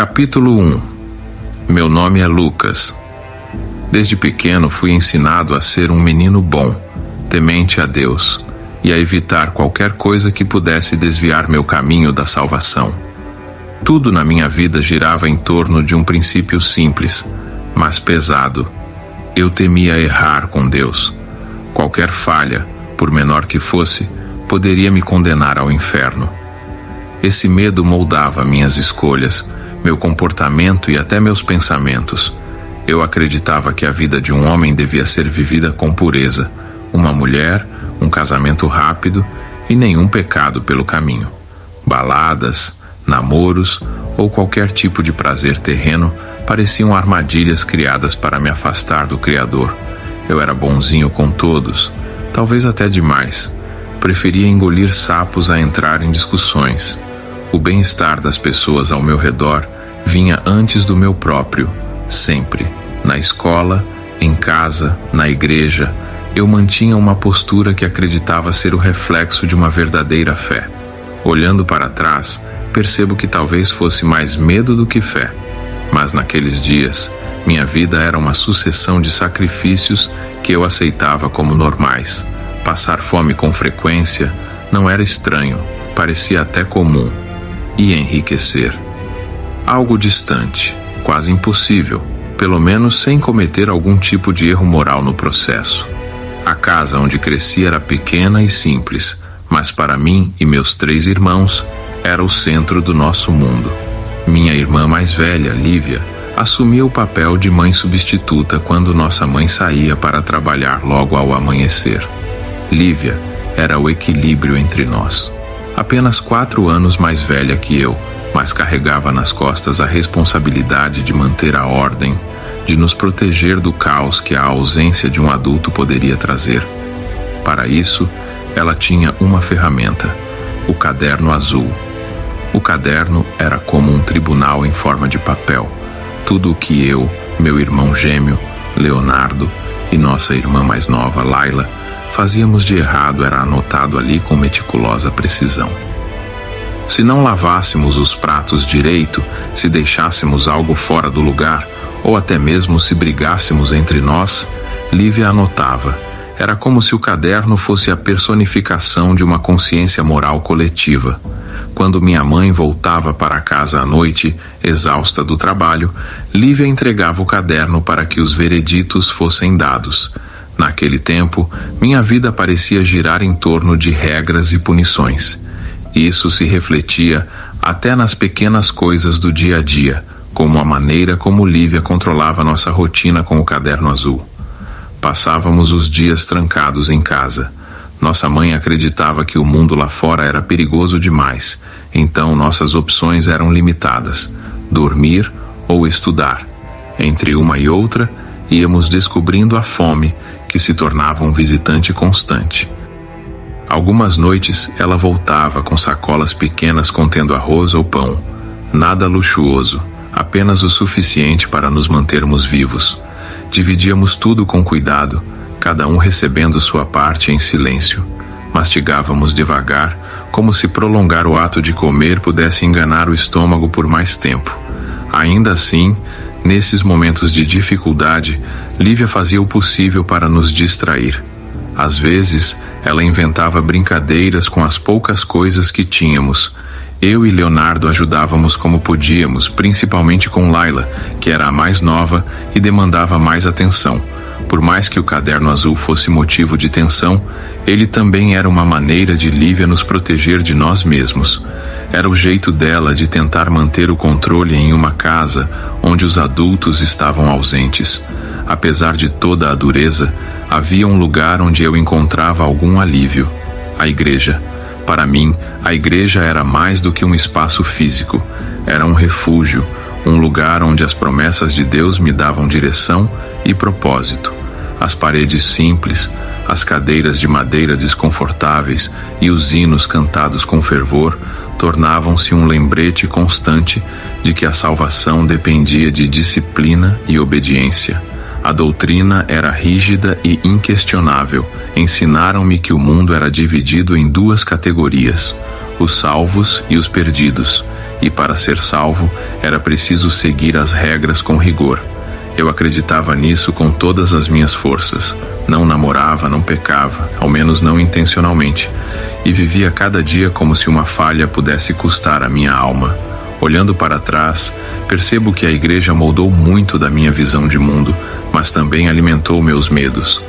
Capítulo 1. Meu nome é Lucas. Desde pequeno fui ensinado a ser um menino bom, temente a Deus, e a evitar qualquer coisa que pudesse desviar meu caminho da salvação. Tudo na minha vida girava em torno de um princípio simples, mas pesado. Eu temia errar com Deus. Qualquer falha, por menor que fosse, poderia me condenar ao inferno. Esse medo moldava minhas escolhas, meu comportamento e até meus pensamentos. Eu acreditava que a vida de um homem devia ser vivida com pureza, uma mulher, um casamento rápido e nenhum pecado pelo caminho. Baladas, namoros ou qualquer tipo de prazer terreno pareciam armadilhas criadas para me afastar do Criador. Eu era bonzinho com todos, talvez até demais. Preferia engolir sapos a entrar em discussões. O bem-estar das pessoas ao meu redor vinha antes do meu próprio, sempre. Na escola, em casa, na igreja, eu mantinha uma postura que acreditava ser o reflexo de uma verdadeira fé. Olhando para trás, percebo que talvez fosse mais medo do que fé. Mas naqueles dias, minha vida era uma sucessão de sacrifícios que eu aceitava como normais. Passar fome com frequência não era estranho, parecia até comum. E enriquecer. Algo distante, quase impossível, pelo menos sem cometer algum tipo de erro moral no processo. A casa onde cresci era pequena e simples, mas para mim e meus 3 irmãos, era o centro do nosso mundo. Minha irmã mais velha, Lívia, assumia o papel de mãe substituta quando nossa mãe saía para trabalhar logo ao amanhecer. Lívia era o equilíbrio entre nós. Apenas 4 anos mais velha que eu, mas carregava nas costas a responsabilidade de manter a ordem, de nos proteger do caos que a ausência de um adulto poderia trazer. Para isso, ela tinha uma ferramenta, o caderno azul. O caderno era como um tribunal em forma de papel. Tudo o que eu, meu irmão gêmeo, Leonardo, e nossa irmã mais nova, Laila, fazíamos de errado era anotado ali com meticulosa precisão. Se não lavássemos os pratos direito, se deixássemos algo fora do lugar, ou até mesmo se brigássemos entre nós, Lívia anotava. Era como se o caderno fosse a personificação de uma consciência moral coletiva. Quando minha mãe voltava para casa à noite, exausta do trabalho, Lívia entregava o caderno para que os vereditos fossem dados. Naquele tempo, minha vida parecia girar em torno de regras e punições. Isso se refletia até nas pequenas coisas do dia a dia, como a maneira como Lívia controlava nossa rotina com o caderno azul. Passávamos os dias trancados em casa. Nossa mãe acreditava que o mundo lá fora era perigoso demais, então nossas opções eram limitadas: dormir ou estudar. Entre uma e outra, íamos descobrindo a fome, que se tornava um visitante constante. Algumas noites ela voltava com sacolas pequenas contendo arroz ou pão. Nada luxuoso, apenas o suficiente para nos mantermos vivos. Dividíamos tudo com cuidado, cada um recebendo sua parte em silêncio. Mastigávamos devagar, como se prolongar o ato de comer pudesse enganar o estômago por mais tempo. Ainda assim, nesses momentos de dificuldade, Lívia fazia o possível para nos distrair. Às vezes, ela inventava brincadeiras com as poucas coisas que tínhamos. Eu e Leonardo ajudávamos como podíamos, principalmente com Laila, que era a mais nova e demandava mais atenção. Por mais que o caderno azul fosse motivo de tensão, ele também era uma maneira de Lívia nos proteger de nós mesmos. Era o jeito dela de tentar manter o controle em uma casa onde os adultos estavam ausentes. Apesar de toda a dureza, havia um lugar onde eu encontrava algum alívio: a igreja. Para mim, a igreja era mais do que um espaço físico. Era um refúgio, um lugar onde as promessas de Deus me davam direção e propósito. As paredes simples, as cadeiras de madeira desconfortáveis e os hinos cantados com fervor tornavam-se um lembrete constante de que a salvação dependia de disciplina e obediência. A doutrina era rígida e inquestionável. Ensinaram-me que o mundo era dividido em 2 categorias: os salvos e os perdidos, e para ser salvo era preciso seguir as regras com rigor. Eu acreditava nisso com todas as minhas forças. Não namorava, não pecava, ao menos não intencionalmente, e vivia cada dia como se uma falha pudesse custar a minha alma. Olhando para trás, percebo que a igreja moldou muito da minha visão de mundo, mas também alimentou meus medos.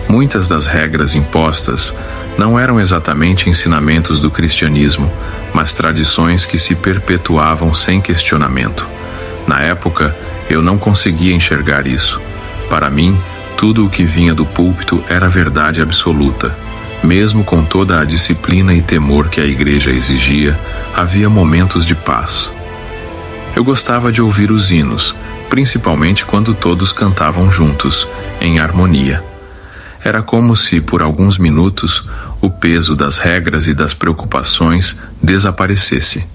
Muitas das regras impostas não eram exatamente ensinamentos do cristianismo, mas tradições que se perpetuavam sem questionamento. Na época, eu não conseguia enxergar isso. Para mim, tudo o que vinha do púlpito era verdade absoluta. Mesmo com toda a disciplina e temor que a igreja exigia, havia momentos de paz. Eu gostava de ouvir os hinos, principalmente quando todos cantavam juntos, em harmonia. Era como se, por alguns minutos, o peso das regras e das preocupações desaparecesse.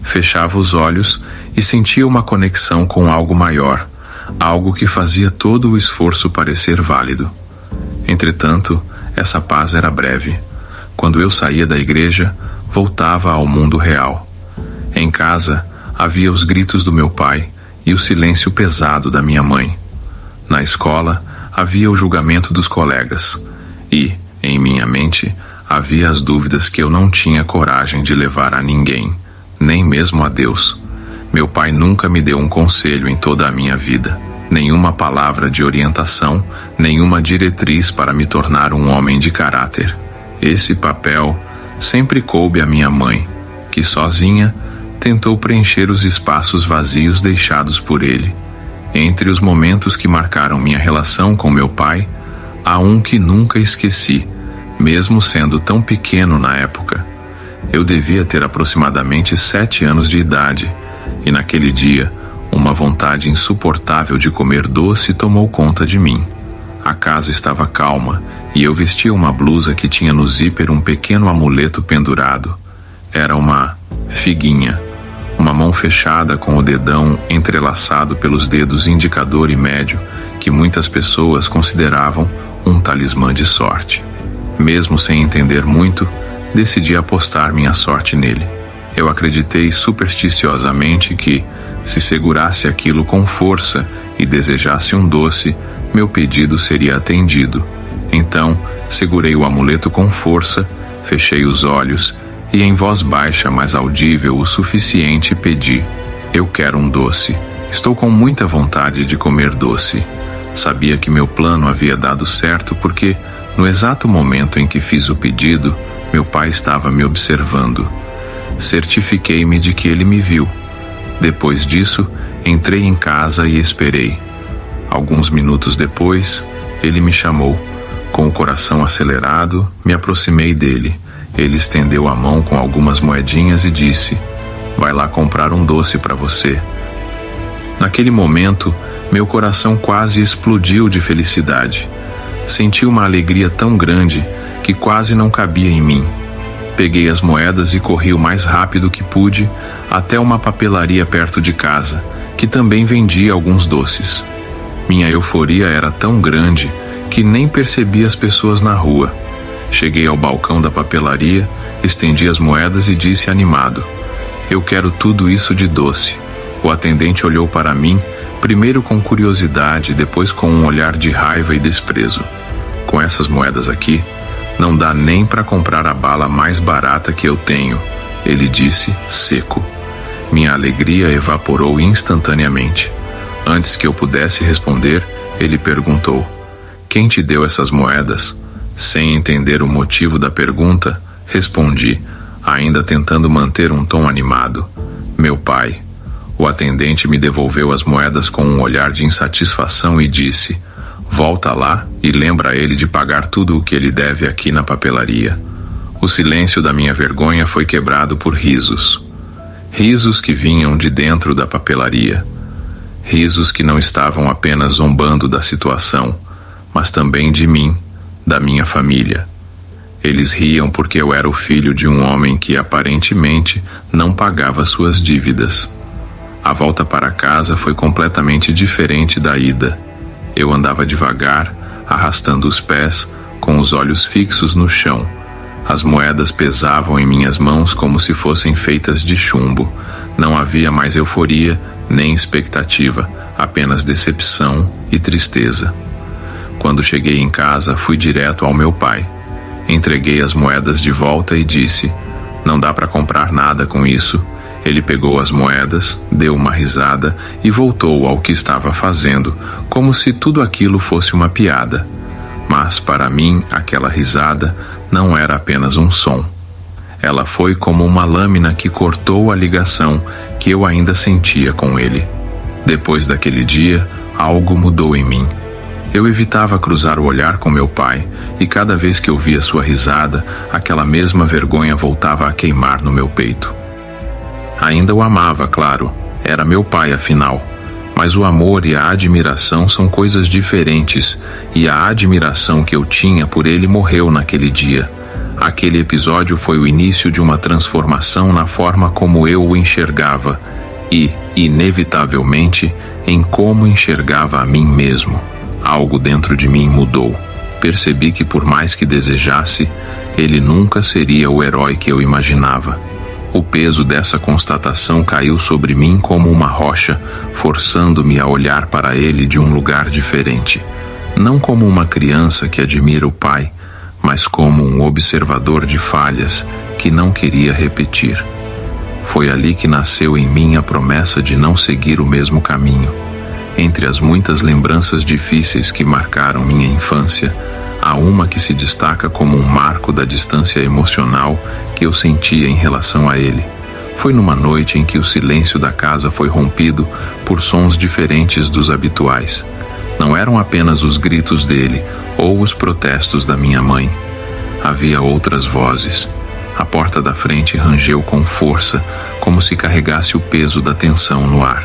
Fechava os olhos e sentia uma conexão com algo maior, algo que fazia todo o esforço parecer válido. Entretanto, essa paz era breve. Quando eu saía da igreja, voltava ao mundo real. Em casa, havia os gritos do meu pai e o silêncio pesado da minha mãe. Na escola, havia o julgamento dos colegas e, em minha mente, havia as dúvidas que eu não tinha coragem de levar a ninguém, nem mesmo a Deus. Meu pai nunca me deu um conselho em toda a minha vida, nenhuma palavra de orientação, nenhuma diretriz para me tornar um homem de caráter. Esse papel sempre coube à minha mãe, que sozinha tentou preencher os espaços vazios deixados por ele. Entre os momentos que marcaram minha relação com meu pai, há um que nunca esqueci, mesmo sendo tão pequeno na época. Eu devia ter aproximadamente 7 anos de idade, e naquele dia, uma vontade insuportável de comer doce tomou conta de mim. A casa estava calma, e eu vestia uma blusa que tinha no zíper um pequeno amuleto pendurado. Era uma figuinha, uma mão fechada com o dedão entrelaçado pelos dedos indicador e médio, que muitas pessoas consideravam um talismã de sorte. Mesmo sem entender muito, decidi apostar minha sorte nele. Eu acreditei supersticiosamente que, se segurasse aquilo com força e desejasse um doce, meu pedido seria atendido. Então, segurei o amuleto com força, fechei os olhos e, em voz baixa, mas audível o suficiente, pedi: eu quero um doce. Estou com muita vontade de comer doce. Sabia que meu plano havia dado certo porque, no exato momento em que fiz o pedido, meu pai estava me observando. Certifiquei-me de que ele me viu. Depois disso, entrei em casa e esperei. Alguns minutos depois, ele me chamou. Com o coração acelerado, me aproximei dele. Ele estendeu a mão com algumas moedinhas e disse: vai lá comprar um doce para você. Naquele momento, meu coração quase explodiu de felicidade. Senti uma alegria tão grande que quase não cabia em mim. Peguei as moedas e corri o mais rápido que pude até uma papelaria perto de casa, que também vendia alguns doces. Minha euforia era tão grande que nem percebi as pessoas na rua. Cheguei ao balcão da papelaria, estendi as moedas e disse animado: eu quero tudo isso de doce. O atendente olhou para mim, primeiro com curiosidade, depois com um olhar de raiva e desprezo. Com essas moedas aqui, não dá nem para comprar a bala mais barata que eu tenho, ele disse, seco. Minha alegria evaporou instantaneamente. Antes que eu pudesse responder, ele perguntou: quem te deu essas moedas? Sem entender o motivo da pergunta, respondi, ainda tentando manter um tom animado: meu pai. O atendente me devolveu as moedas com um olhar de insatisfação e disse: volta lá e lembra ele de pagar tudo o que ele deve aqui na papelaria. O silêncio da minha vergonha foi quebrado por risos. Risos que vinham de dentro da papelaria. Risos que não estavam apenas zombando da situação, mas também de mim, da minha família. Eles riam porque eu era o filho de um homem que aparentemente não pagava suas dívidas. A volta para casa foi completamente diferente da ida. Eu andava devagar, arrastando os pés, com os olhos fixos no chão. As moedas pesavam em minhas mãos como se fossem feitas de chumbo. Não havia mais euforia, nem expectativa, apenas decepção e tristeza. Quando cheguei em casa, fui direto ao meu pai. Entreguei as moedas de volta e disse: "Não dá para comprar nada com isso." Ele pegou as moedas, deu uma risada e voltou ao que estava fazendo, como se tudo aquilo fosse uma piada. Mas, para mim, aquela risada não era apenas um som. Ela foi como uma lâmina que cortou a ligação que eu ainda sentia com ele. Depois daquele dia, algo mudou em mim. Eu evitava cruzar o olhar com meu pai, e cada vez que eu via sua risada, aquela mesma vergonha voltava a queimar no meu peito. Ainda o amava, claro, era meu pai afinal, mas o amor e a admiração são coisas diferentes, e a admiração que eu tinha por ele morreu naquele dia. Aquele episódio foi o início de uma transformação na forma como eu o enxergava e, inevitavelmente, em como enxergava a mim mesmo. Algo dentro de mim mudou. Percebi que, por mais que desejasse, ele nunca seria o herói que eu imaginava. O peso dessa constatação caiu sobre mim como uma rocha, forçando-me a olhar para ele de um lugar diferente. Não como uma criança que admira o pai, mas como um observador de falhas que não queria repetir. Foi ali que nasceu em mim a promessa de não seguir o mesmo caminho. Entre as muitas lembranças difíceis que marcaram minha infância, há uma que se destaca como um marco da distância emocional que eu sentia em relação a ele. Foi numa noite em que o silêncio da casa foi rompido por sons diferentes dos habituais. Não eram apenas os gritos dele ou os protestos da minha mãe. Havia outras vozes. A porta da frente rangeu com força, como se carregasse o peso da tensão no ar.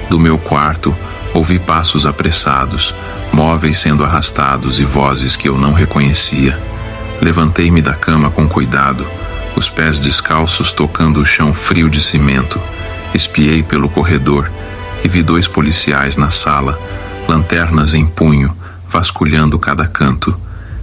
Do meu quarto, ouvi passos apressados, móveis sendo arrastados e vozes que eu não reconhecia. Levantei-me da cama com cuidado, os pés descalços tocando o chão frio de cimento. Espiei pelo corredor e vi 2 policiais na sala, lanternas em punho, vasculhando cada canto.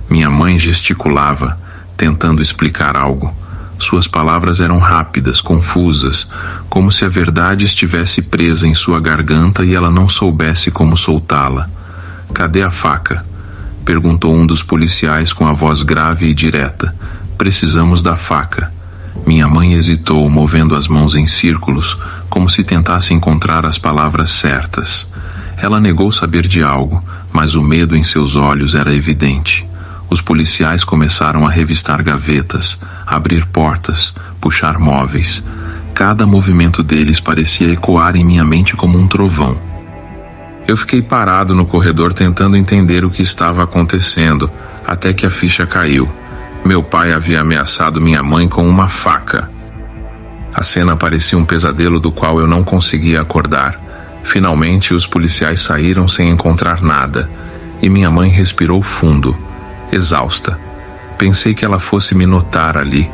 Minha mãe gesticulava, tentando explicar algo. Suas palavras eram rápidas, confusas, como se a verdade estivesse presa em sua garganta e ela não soubesse como soltá-la. "Cadê a faca?" perguntou um dos policiais com a voz grave e direta. "Precisamos da faca." Minha mãe hesitou, movendo as mãos em círculos, como se tentasse encontrar as palavras certas. Ela negou saber de algo, mas o medo em seus olhos era evidente. Os policiais começaram a revistar gavetas, abrir portas, puxar móveis. Cada movimento deles parecia ecoar em minha mente como um trovão. Eu fiquei parado no corredor tentando entender o que estava acontecendo, até que a ficha caiu. Meu pai havia ameaçado minha mãe com uma faca. A cena parecia um pesadelo do qual eu não conseguia acordar. Finalmente, os policiais saíram sem encontrar nada, e minha mãe respirou fundo, exausta. Pensei que ela fosse me notar ali,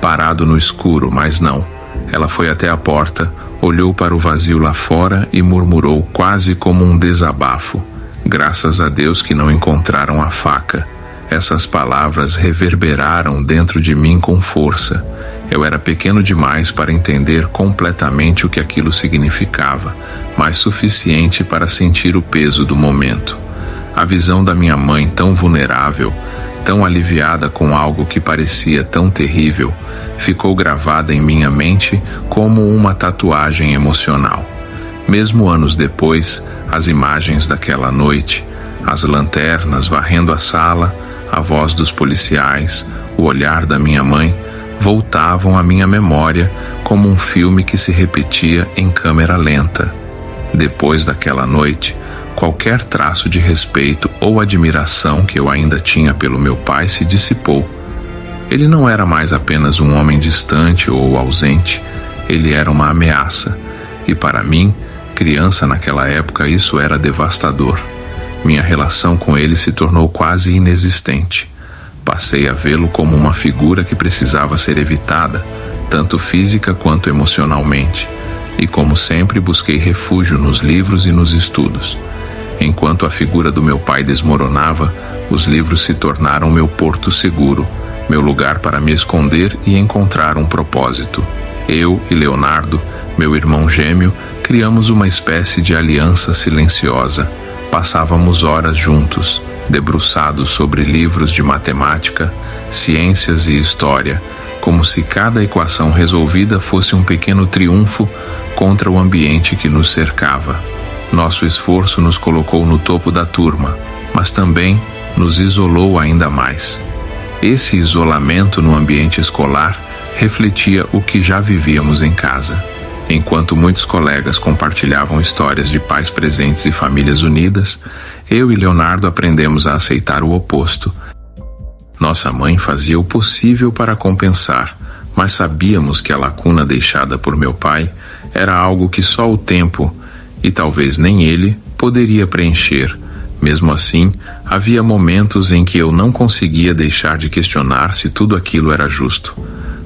parado no escuro, mas não. Ela foi até a porta, olhou para o vazio lá fora e murmurou quase como um desabafo: "Graças a Deus que não encontraram a faca." Essas palavras reverberaram dentro de mim com força. Eu era pequeno demais para entender completamente o que aquilo significava, mas suficiente para sentir o peso do momento. A visão da minha mãe tão vulnerável, tão aliviada com algo que parecia tão terrível, ficou gravada em minha mente como uma tatuagem emocional. Mesmo anos depois, as imagens daquela noite, as lanternas varrendo a sala, a voz dos policiais, o olhar da minha mãe, voltavam à minha memória como um filme que se repetia em câmera lenta. Depois daquela noite, qualquer traço de respeito ou admiração que eu ainda tinha pelo meu pai se dissipou. Ele não era mais apenas um homem distante ou ausente, ele era uma ameaça. E para mim, criança naquela época, isso era devastador. Minha relação com ele se tornou quase inexistente. Passei a vê-lo como uma figura que precisava ser evitada, tanto física quanto emocionalmente. E como sempre, busquei refúgio nos livros e nos estudos. Enquanto a figura do meu pai desmoronava, os livros se tornaram meu porto seguro, meu lugar para me esconder e encontrar um propósito. Eu e Leonardo, meu irmão gêmeo, criamos uma espécie de aliança silenciosa. Passávamos horas juntos, debruçados sobre livros de matemática, ciências e história, como se cada equação resolvida fosse um pequeno triunfo contra o ambiente que nos cercava. Nosso esforço nos colocou no topo da turma, mas também nos isolou ainda mais. Esse isolamento no ambiente escolar refletia o que já vivíamos em casa. Enquanto muitos colegas compartilhavam histórias de pais presentes e famílias unidas, eu e Leonardo aprendemos a aceitar o oposto. Nossa mãe fazia o possível para compensar, mas sabíamos que a lacuna deixada por meu pai era algo que só o tempo, e talvez nem ele, poderia preencher. Mesmo assim, havia momentos em que eu não conseguia deixar de questionar se tudo aquilo era justo.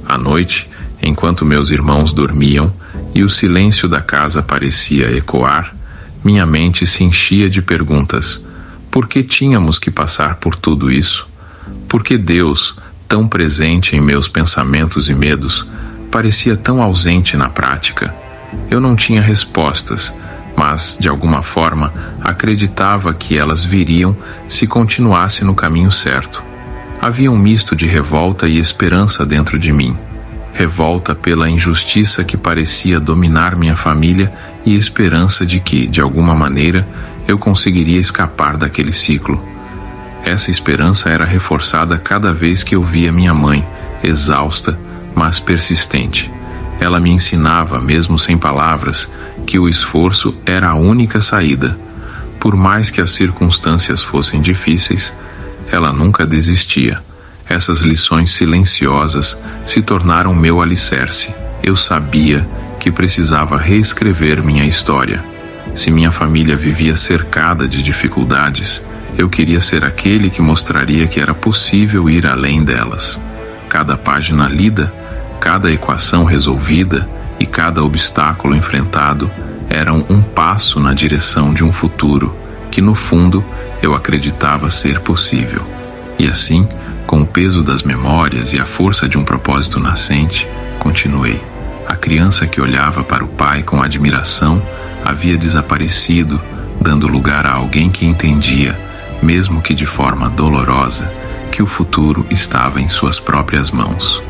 À noite, enquanto meus irmãos dormiam e o silêncio da casa parecia ecoar, minha mente se enchia de perguntas. Por que tínhamos que passar por tudo isso? Por que Deus, tão presente em meus pensamentos e medos, parecia tão ausente na prática? Eu não tinha respostas, mas, de alguma forma, acreditava que elas viriam se continuasse no caminho certo. Havia um misto de revolta e esperança dentro de mim. Revolta pela injustiça que parecia dominar minha família e esperança de que, de alguma maneira, eu conseguiria escapar daquele ciclo. Essa esperança era reforçada cada vez que eu via minha mãe, exausta, mas persistente. Ela me ensinava, mesmo sem palavras, que o esforço era a única saída. Por mais que as circunstâncias fossem difíceis, ela nunca desistia. Essas lições silenciosas se tornaram meu alicerce. Eu sabia que precisava reescrever minha história. Se minha família vivia cercada de dificuldades, eu queria ser aquele que mostraria que era possível ir além delas. Cada página lida, cada equação resolvida e cada obstáculo enfrentado eram um passo na direção de um futuro que, no fundo, eu acreditava ser possível. E assim, com o peso das memórias e a força de um propósito nascente, continuei. A criança que olhava para o pai com admiração havia desaparecido, dando lugar a alguém que entendia, mesmo que de forma dolorosa, que o futuro estava em suas próprias mãos.